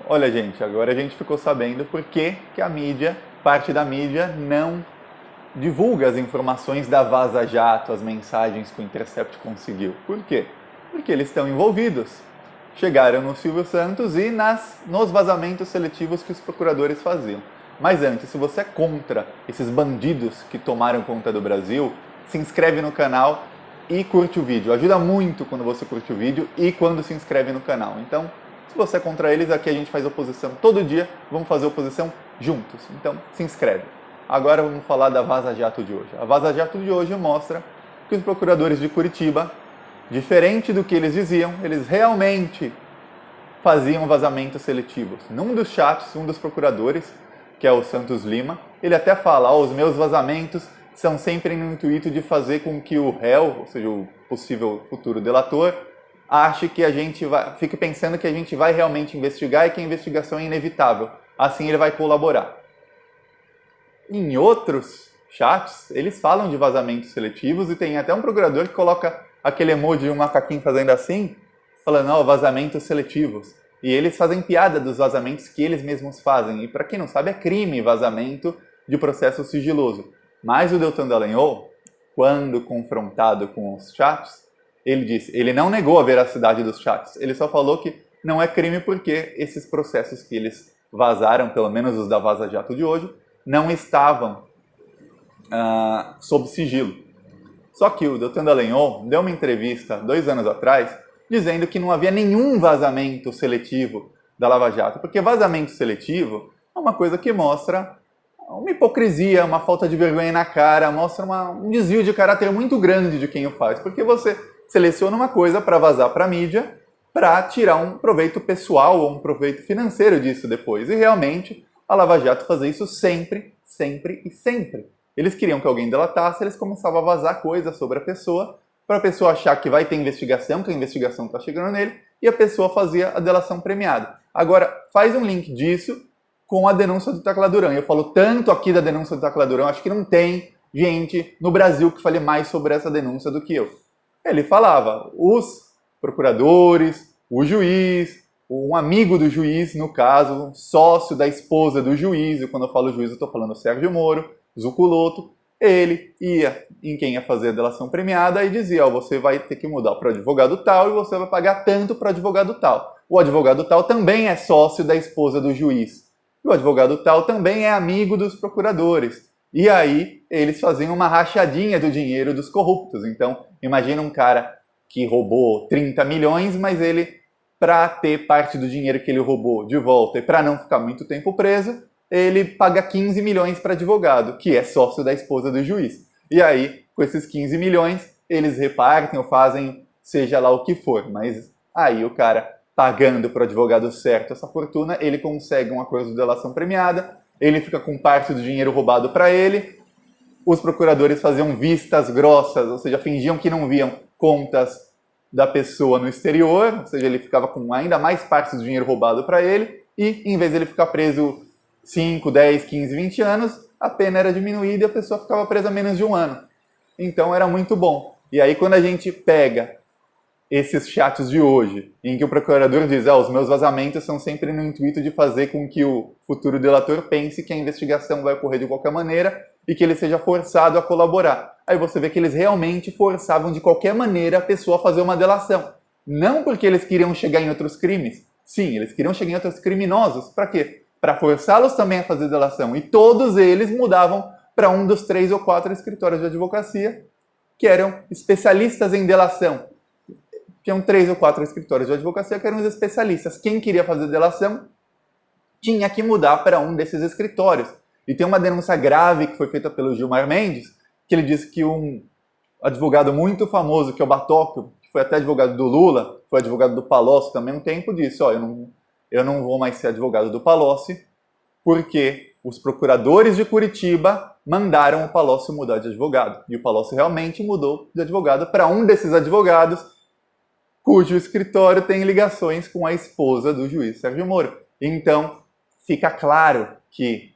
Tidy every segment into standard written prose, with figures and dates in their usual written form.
Olha, gente, agora a gente ficou sabendo por que que a mídia, parte da mídia, não divulga as informações da Vaza Jato, as mensagens que o Intercept conseguiu. Por quê? Porque eles estão envolvidos. Chegaram no Silvio Santos e nos vazamentos seletivos que os procuradores faziam. Mas antes, se você é contra esses bandidos que tomaram conta do Brasil, se inscreve no canal e curte o vídeo. Ajuda muito quando você curte o vídeo e quando se inscreve no canal. Então, se você é contra eles, aqui a gente faz oposição todo dia, vamos fazer oposição juntos. Então, se inscreve. Agora vamos falar da Vaza Jato de hoje. A Vaza Jato de hoje mostra que os procuradores de Curitiba, diferente do que eles diziam, eles realmente faziam vazamentos seletivos. Num dos chats, um dos procuradores, que é o Santos Lima, ele até fala, os meus vazamentos são sempre no intuito de fazer com que o réu, ou seja, o possível futuro delator, ache que a gente fique pensando que a gente vai realmente investigar e que a investigação é inevitável. Assim ele vai colaborar. Em outros chats, eles falam de vazamentos seletivos e tem até um procurador que coloca aquele emoji de um macaquinho fazendo assim, falando, vazamentos seletivos. E eles fazem piada dos vazamentos que eles mesmos fazem. E para quem não sabe, é crime vazamento de processo sigiloso. Mas o Deltan Dallagnol, quando confrontado com os chats, ele não negou a veracidade dos chats. Ele só falou que não é crime porque esses processos que eles vazaram, pelo menos os da Vaza Jato de hoje, não estavam sob sigilo. Só que o Deltan Dallagnol deu uma entrevista 2 anos atrás dizendo que não havia nenhum vazamento seletivo da Lava Jato, porque vazamento seletivo é uma coisa que mostra uma hipocrisia, uma falta de vergonha na cara, mostra um desvio de caráter muito grande de quem o faz, porque você seleciona uma coisa para vazar para a mídia para tirar um proveito pessoal ou um proveito financeiro disso depois. E realmente a Lava Jato fazia isso sempre, sempre e sempre. Eles queriam que alguém delatasse, eles começavam a vazar coisas sobre a pessoa, para a pessoa achar que vai ter investigação, que a investigação está chegando nele, e a pessoa fazia a delação premiada. Agora, faz um link disso com a denúncia do Tecla Duran. Eu falo tanto aqui da denúncia do Tecla Duran, acho que não tem gente no Brasil que fale mais sobre essa denúncia do que eu. Ele falava, os procuradores, o juiz, um amigo do juiz, no caso, sócio da esposa do juiz, e quando eu falo juiz eu estou falando Sérgio Moro, Zuculoto, ele ia em quem ia fazer a delação premiada e dizia, você vai ter que mudar para o advogado tal e você vai pagar tanto para o advogado tal. O advogado tal também é sócio da esposa do juiz. E o advogado tal também é amigo dos procuradores. E aí eles faziam uma rachadinha do dinheiro dos corruptos. Então, imagina um cara que roubou 30 milhões, mas ele, para ter parte do dinheiro que ele roubou de volta e para não ficar muito tempo preso, ele paga 15 milhões para advogado, que é sócio da esposa do juiz. E aí, com esses 15 milhões, eles repartem ou fazem seja lá o que for. Mas aí o cara, pagando para o advogado certo essa fortuna, ele consegue um acordo de delação premiada, ele fica com parte do dinheiro roubado para ele, os procuradores faziam vistas grossas, ou seja, fingiam que não viam contas da pessoa no exterior, ou seja, ele ficava com ainda mais parte do dinheiro roubado para ele, e em vez de ele ficar preso 5, 10, 15, 20 anos, a pena era diminuída e a pessoa ficava presa menos de 1 ano. Então era muito bom. E aí quando a gente pega esses chats de hoje, em que o procurador diz, os meus vazamentos são sempre no intuito de fazer com que o futuro delator pense que a investigação vai ocorrer de qualquer maneira e que ele seja forçado a colaborar. Aí você vê que eles realmente forçavam de qualquer maneira a pessoa a fazer uma delação. Não porque eles queriam chegar em outros crimes. Sim, eles queriam chegar em outros criminosos. Para quê? Para forçá-los também a fazer delação. E todos eles mudavam para um dos 3 ou 4 escritórios de advocacia que eram especialistas em delação. Tinham 3 ou 4 escritórios de advocacia que eram os especialistas. Quem queria fazer delação tinha que mudar para um desses escritórios. E tem uma denúncia grave que foi feita pelo Gilmar Mendes, que ele disse que um advogado muito famoso, que é o Batóquio, que foi até advogado do Lula, foi advogado do Palocci também um tempo, disse, eu não vou mais ser advogado do Palocci, porque os procuradores de Curitiba mandaram o Palocci mudar de advogado. E o Palocci realmente mudou de advogado para um desses advogados, cujo escritório tem ligações com a esposa do juiz Sérgio Moro. Então, fica claro que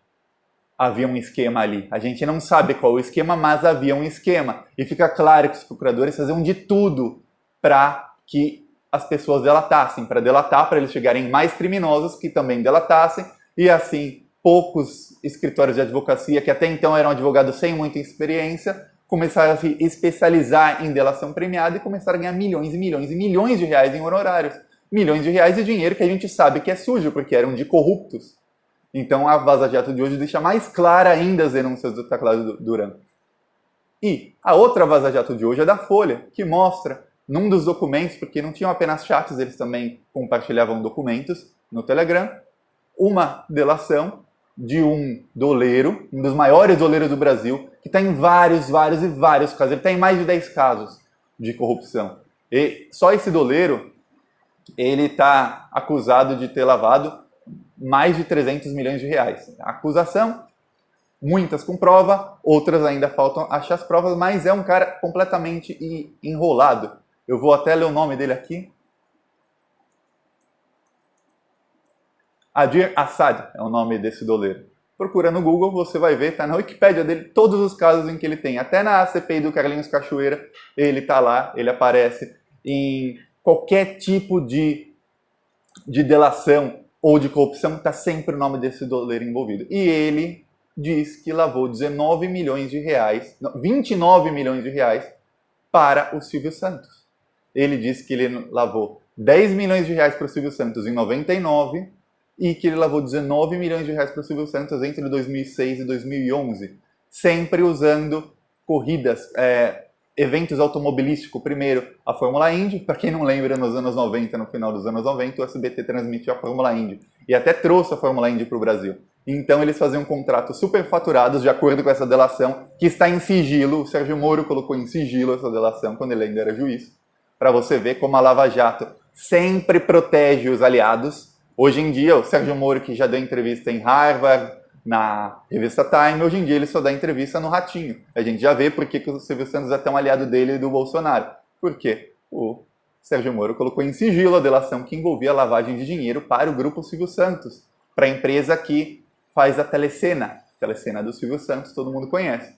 havia um esquema ali. A gente não sabe qual o esquema, mas havia um esquema. E fica claro que os procuradores faziam de tudo para que as pessoas delatassem, para delatar, para eles chegarem mais criminosos que também delatassem, e assim poucos escritórios de advocacia, que até então eram advogados sem muita experiência, começaram a se especializar em delação premiada e começaram a ganhar milhões e milhões e milhões de reais em honorários. Milhões de reais de dinheiro que a gente sabe que é sujo, porque eram de corruptos. Então a Vaza Jato de hoje deixa mais clara ainda as denúncias do teclado Duran. E a outra Vaza Jato de hoje é da Folha, que mostra num dos documentos, porque não tinham apenas chats, eles também compartilhavam documentos no Telegram, uma delação de um doleiro, um dos maiores doleiros do Brasil, que está em vários casos. Ele está em mais de 10 casos de corrupção. E só esse doleiro, ele está acusado de ter lavado mais de 300 milhões de reais. A acusação, muitas com prova, outras ainda faltam achar as provas, mas é um cara completamente enrolado. Eu vou até ler o nome dele aqui. Adir Assad é o nome desse doleiro. Procura no Google, você vai ver, tá na Wikipédia dele, todos os casos em que ele tem. Até na CPI do Carlinhos Cachoeira, ele tá lá, ele aparece em qualquer tipo de delação ou de corrupção, tá sempre o nome desse doleiro envolvido. E ele diz que lavou 19 milhões de reais, não, 29 milhões de reais para o Silvio Santos. Ele diz que ele lavou 10 milhões de reais para o Silvio Santos em 99 e que ele lavou 19 milhões de reais para o Silvio Santos entre 2006 e 2011, sempre usando corridas, eventos automobilísticos. Primeiro, a Fórmula Indy, para quem não lembra, nos anos 90, no final dos anos 90, o SBT transmitiu a Fórmula Indy e até trouxe a Fórmula Indy para o Brasil. Então eles faziam contratos superfaturados de acordo com essa delação, que está em sigilo. O Sérgio Moro colocou em sigilo essa delação quando ele ainda era juiz, para você ver como a Lava Jato sempre protege os aliados. Hoje em dia, o Sérgio Moro, que já deu entrevista em Harvard, na revista Time, hoje em dia ele só dá entrevista no Ratinho. A gente já vê por que o Silvio Santos é tão aliado dele e do Bolsonaro. Por quê? O Sérgio Moro colocou em sigilo a delação que envolvia a lavagem de dinheiro para o grupo Silvio Santos, para a empresa que faz a Telecena do Silvio Santos, todo mundo conhece.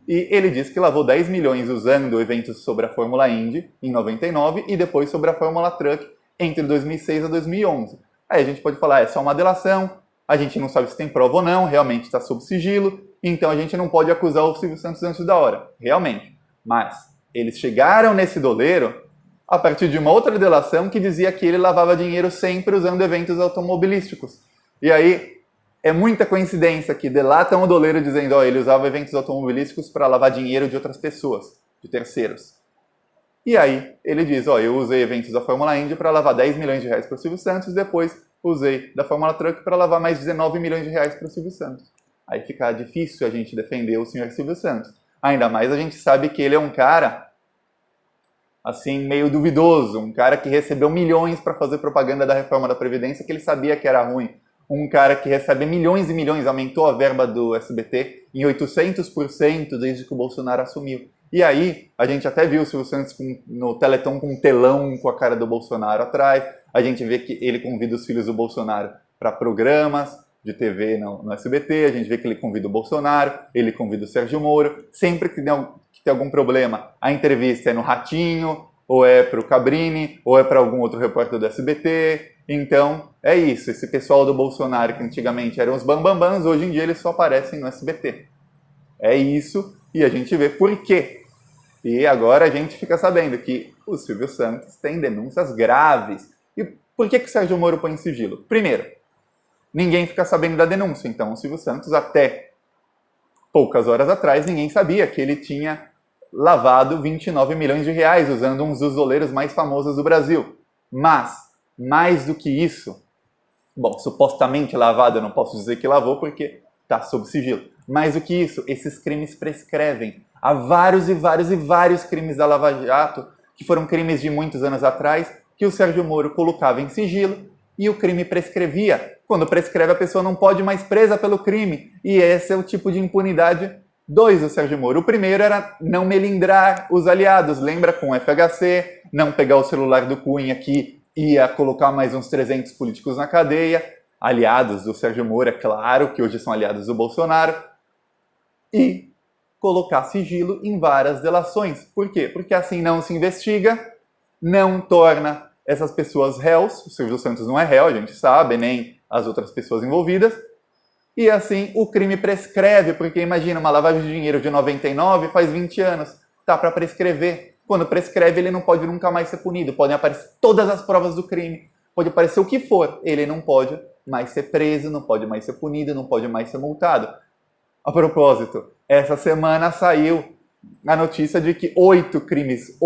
E ele diz que lavou 10 milhões usando eventos sobre a Fórmula Indy em 99 e depois sobre a Fórmula Truck entre 2006 e 2011. Aí a gente pode falar, é só uma delação, a gente não sabe se tem prova ou não, realmente está sob sigilo, então a gente não pode acusar o Silvio Santos antes da hora, realmente. Mas eles chegaram nesse doleiro a partir de uma outra delação que dizia que ele lavava dinheiro sempre usando eventos automobilísticos. E aí é muita coincidência que delatam o doleiro dizendo que ele usava eventos automobilísticos para lavar dinheiro de outras pessoas, de terceiros. E aí ele diz, eu usei eventos da Fórmula Indy para lavar 10 milhões de reais para o Silvio Santos, depois usei da Fórmula Truck para lavar mais 19 milhões de reais para o Silvio Santos. Aí fica difícil a gente defender o senhor Silvio Santos. Ainda mais a gente sabe que ele é um cara, assim, meio duvidoso, um cara que recebeu milhões para fazer propaganda da reforma da Previdência, que ele sabia que era ruim. Um cara que recebe milhões e milhões, aumentou a verba do SBT em 800% desde que o Bolsonaro assumiu. E aí, a gente até viu o Silvio Santos no Teleton com um telão com a cara do Bolsonaro atrás. A gente vê que ele convida os filhos do Bolsonaro para programas de TV no SBT. A gente vê que ele convida o Bolsonaro, ele convida o Sérgio Moro. Sempre que tem algum problema, a entrevista é no Ratinho, ou é para o Cabrini, ou é para algum outro repórter do SBT. Então, é isso. Esse pessoal do Bolsonaro, que antigamente eram os bambambãs, hoje em dia eles só aparecem no SBT. É isso, e a gente vê por quê. E agora a gente fica sabendo que o Silvio Santos tem denúncias graves. E por que o Sérgio Moro põe em sigilo? Primeiro, ninguém fica sabendo da denúncia. Então o Silvio Santos, até poucas horas atrás, ninguém sabia que ele tinha lavado 29 milhões de reais usando um dos doleiros mais famosos do Brasil. Mas, mais do que isso, bom, supostamente lavado, eu não posso dizer que lavou porque está sob sigilo. Mais do que isso, esses crimes prescrevem. Há vários e vários crimes da Lava Jato, que foram crimes de muitos anos atrás, que o Sérgio Moro colocava em sigilo e o crime prescrevia. Quando prescreve, a pessoa não pode mais presa pelo crime. E esse é o tipo de impunidade 2 do Sérgio Moro. O primeiro era não melindrar os aliados. Lembra com o FHC, não pegar o celular do Cunha que ia colocar mais uns 300 políticos na cadeia. Aliados do Sérgio Moro, é claro, que hoje são aliados do Bolsonaro. E colocar sigilo em várias delações. Por quê? Porque assim não se investiga, não torna essas pessoas réus, o Silvio Santos não é réu, a gente sabe, nem as outras pessoas envolvidas, e assim o crime prescreve, porque imagina, uma lavagem de dinheiro de 99 faz 20 anos, tá para prescrever. Quando prescreve, ele não pode nunca mais ser punido, podem aparecer todas as provas do crime, pode aparecer o que for, ele não pode mais ser preso, não pode mais ser punido, não pode mais ser multado. A propósito, essa semana saiu a notícia de que 8 crimes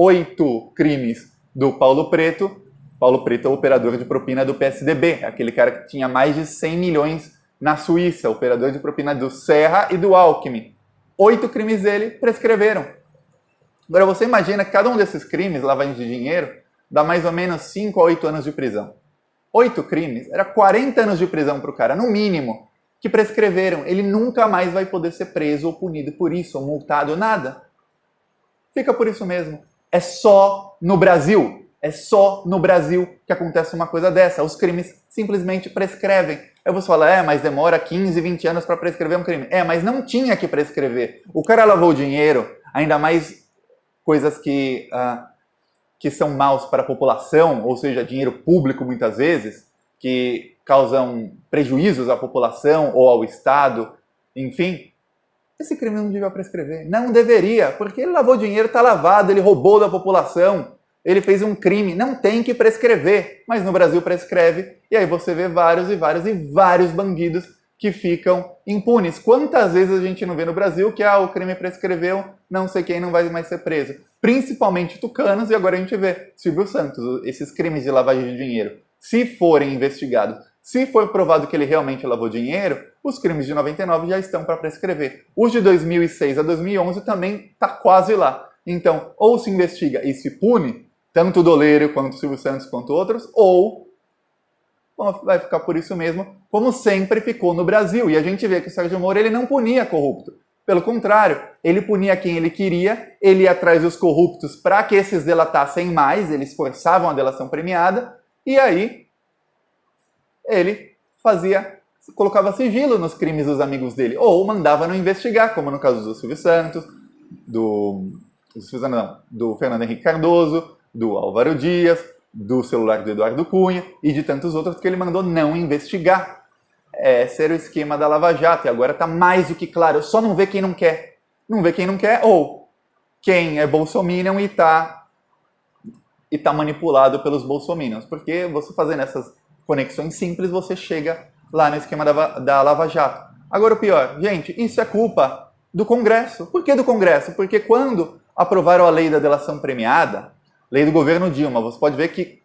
do Paulo Preto é o operador de propina do PSDB, aquele cara que tinha mais de 100 milhões na Suíça, operador de propina do Serra e do Alckmin. 8 crimes dele prescreveram. Agora você imagina que cada um desses crimes, lavagem de dinheiro, dá mais ou menos 5 a 8 anos de prisão. 8 crimes, era 40 anos de prisão para o cara, no mínimo, que prescreveram. Ele nunca mais vai poder ser preso ou punido por isso, ou multado, nada. Fica por isso mesmo. É só no Brasil que acontece uma coisa dessa. Os crimes simplesmente prescrevem. Aí você fala, mas demora 15, 20 anos para prescrever um crime. Mas não tinha que prescrever. O cara lavou dinheiro, ainda mais coisas que são maus para a população, ou seja, dinheiro público muitas vezes, que causam prejuízos à população ou ao Estado, enfim. Esse crime não devia prescrever. Não deveria, porque ele lavou dinheiro, está lavado, ele roubou da população, ele fez um crime, não tem que prescrever. Mas no Brasil prescreve, e aí você vê vários bandidos que ficam impunes. Quantas vezes a gente não vê no Brasil que o crime prescreveu, não sei quem não vai mais ser preso. Principalmente tucanos, e agora a gente vê Silvio Santos, esses crimes de lavagem de dinheiro. Se forem investigados, se for provado que ele realmente lavou dinheiro, os crimes de 99 já estão para prescrever. Os de 2006 a 2011 também está quase lá. Então, ou se investiga e se pune, tanto o Doleiro quanto o Silvio Santos quanto outros, ou vai ficar por isso mesmo, como sempre ficou no Brasil. E a gente vê que o Sérgio Moro ele não punia corrupto. Pelo contrário, ele punia quem ele queria, ele ia atrás dos corruptos para que esses delatassem mais, eles forçavam a delação premiada, e aí ele colocava sigilo nos crimes dos amigos dele, ou mandava não investigar, como no caso do Silvio Santos, do Fernando Henrique Cardoso, do Álvaro Dias, do celular do Eduardo Cunha e de tantos outros que ele mandou não investigar. Esse era o esquema da Lava Jato, e agora está mais do que claro, só não vê quem não quer. Não vê quem não quer, ou quem é bolsominion e está manipulado pelos bolsominions. Porque você fazendo essas conexões simples, você chega lá no esquema da Lava Jato. Agora o pior, gente, isso é culpa do Congresso. Por que do Congresso? Porque quando aprovaram a lei da delação premiada, lei do governo Dilma, você pode ver que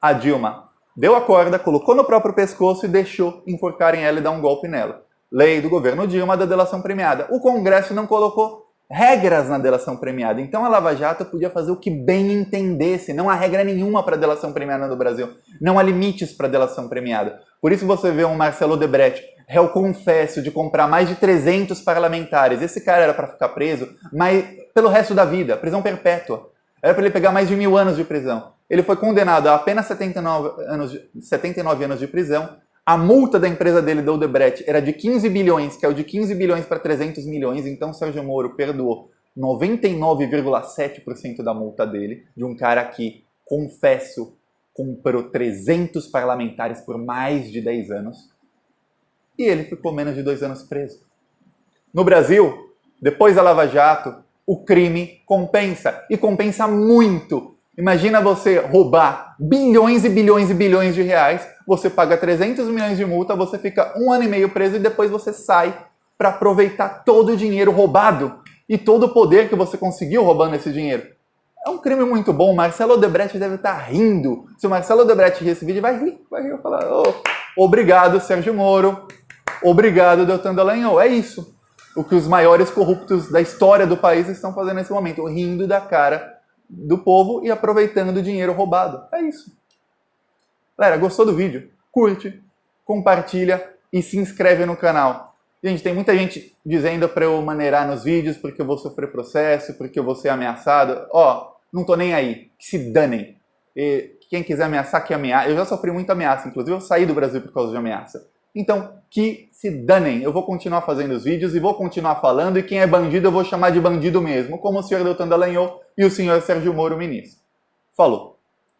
a Dilma deu a corda, colocou no próprio pescoço e deixou enforcarem ela e dar um golpe nela. Lei do governo Dilma da delação premiada. O Congresso não colocou regras na delação premiada. Então a Lava Jato podia fazer o que bem entendesse. Não há regra nenhuma para delação premiada no Brasil. Não há limites para delação premiada. Por isso você vê um Marcelo Odebrecht, réu confesso de comprar mais de 300 parlamentares. Esse cara era para ficar preso, mas pelo resto da vida, prisão perpétua. Era para ele pegar mais de 1000 anos de prisão. Ele foi condenado a apenas 79 anos de prisão. A multa da empresa dele, da Odebrecht, era de 15 bilhões, que é o de 15 bilhões para 300 milhões. Então o Sérgio Moro perdoou 99,7% da multa dele, de um cara que, confesso, comprou 300 parlamentares por mais de 10 anos. E ele ficou menos de 2 anos preso. No Brasil, depois da Lava Jato, o crime compensa, e compensa muito. Imagina você roubar bilhões e bilhões e bilhões de reais, você paga 300 milhões de multa, você fica 1 ano e meio preso e depois você sai para aproveitar todo o dinheiro roubado e todo o poder que você conseguiu roubando esse dinheiro. É um crime muito bom. Marcelo Odebrecht deve estar rindo. Se o Marcelo Odebrecht rir esse vídeo, vai rir e falar: obrigado, Sérgio Moro, obrigado, Deltan Dallagnol. É isso o que os maiores corruptos da história do país estão fazendo nesse momento, rindo da cara do povo e aproveitando o dinheiro roubado. É isso. Galera, gostou do vídeo? Curte, compartilha e se inscreve no canal. Gente, tem muita gente dizendo para eu maneirar nos vídeos porque eu vou sofrer processo, porque eu vou ser ameaçado. Não tô nem aí. Que se danem. E quem quiser ameaçar, que ameaça. Eu já sofri muita ameaça, inclusive eu saí do Brasil por causa de ameaça. Então, que se danem. Eu vou continuar fazendo os vídeos e vou continuar falando, e quem é bandido eu vou chamar de bandido mesmo, como o senhor Deltan Dallagnol e o senhor Sérgio Moro, ministro. Falou!